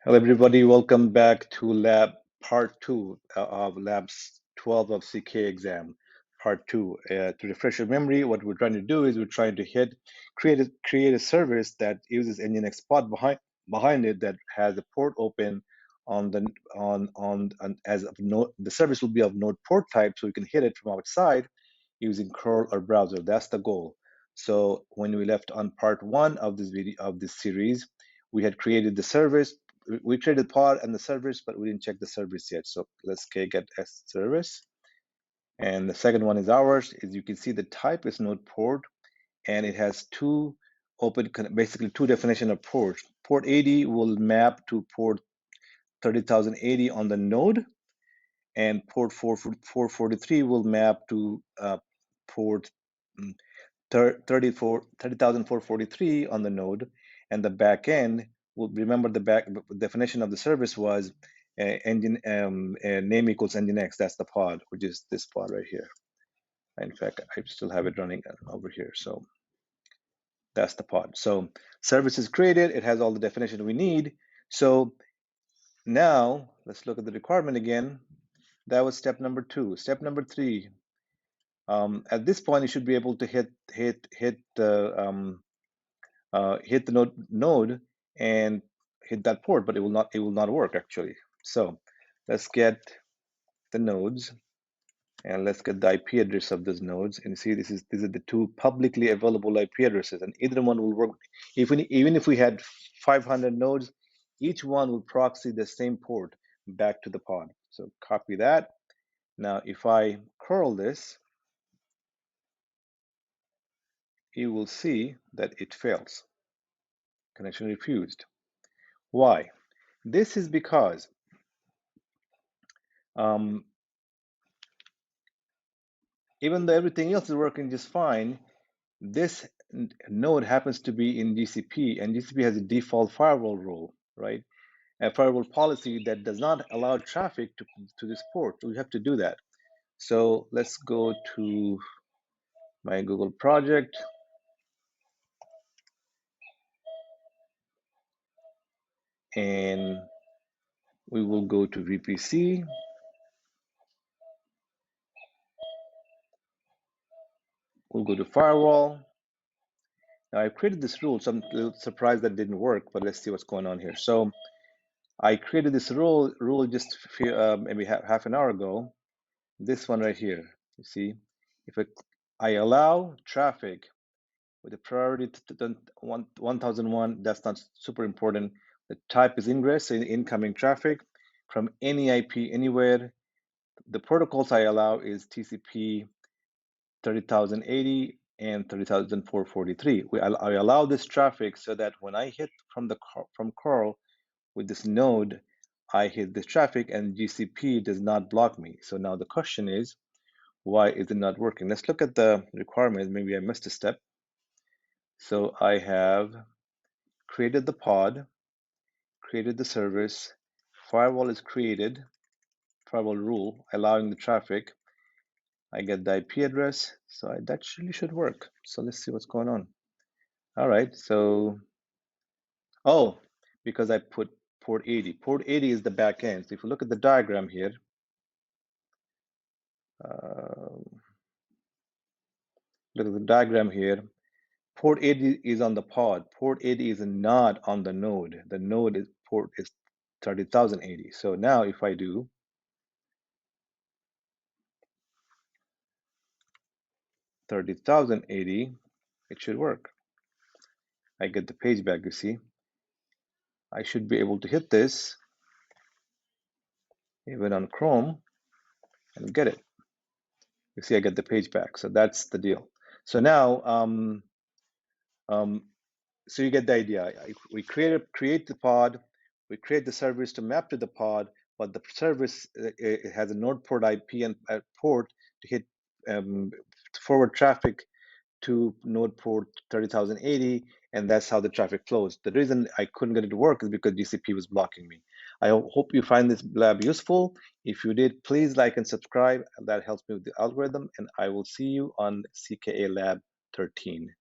Hello, everybody. Welcome back to lab part 2 of labs 12 of CKA exam, part 2. To refresh your memory, what we're trying to do is we're trying to create a service that uses nginx pod behind it that has a port open on the on as of node. The service will be of node port type, so we can hit it from outside using curl or browser. That's the goal. So when we left on part 1 of this video of this series, we had created the service. We created pod and the service, but we didn't check the service yet. So let's get a service. And the second one is ours. As you can see, the type is node port, and it has basically two definition of ports. Port 80 will map to port 30,080 on the node, and port 443 will map to port 30,443 on the node, and the back end will remember the definition of the service was name equals nginx. That's the pod, which is this pod right here. In fact, I still have it running over here. So that's the pod. So service is created. It has all the definition we need. So now let's look at the requirement again. That was step number 2. Step number 3. At this point, you should be able to hit the node and hit that port, but it will not work actually. So let's get the nodes and let's get the IP address of those nodes. And see, these are the two publicly available IP addresses, and either one will work. Even if we had 500 nodes, each one will proxy the same port back to the pod. So copy that. Now, if I curl this, you will see that it fails. Connection refused. Why? This is because even though everything else is working just fine, this node happens to be in GCP, and GCP has a default firewall rule, right? A firewall policy that does not allow traffic to this port. So we have to do that. So let's go to my Google project. And we will go to VPC. We'll go to firewall. Now I created this rule, so I'm a little surprised that didn't work, but let's see what's going on here. So I created this rule just maybe half an hour ago. This one right here, you see, if I allow traffic with a priority to 1001, that's not super important. The type is ingress, so incoming traffic from any IP anywhere. The protocols I allow is TCP 30,080 and 30,443. I allow this traffic so that when I hit from curl with this node, I hit this traffic and GCP does not block me. So now the question is, why is it not working? Let's look at the requirements. Maybe I missed a step. So I have created the pod, created the service, firewall is created, firewall rule, allowing the traffic. I get the IP address, so that really should work. So let's see what's going on. All right, so, oh, because I put port 80. Port 80 is the back end. So if you look at the diagram here, look at the diagram here, port 80 is on the pod. Port 80 is not on the node. The node port is 30,080. So now if I do 30,080, it should work. I get the page back, you see. I should be able to hit this even on Chrome and get it. You see, I get the page back. So that's the deal. So now, so you get the idea. We create the pod, we create the service to map to the pod, but the service it has a Nodeport IP and port to hit forward traffic to Nodeport 30,080, and that's how the traffic flows. The reason I couldn't get it to work is because GCP was blocking me. I hope you find this lab useful. If you did, please like and subscribe. That helps me with the algorithm, and I will see you on CKA Lab 13.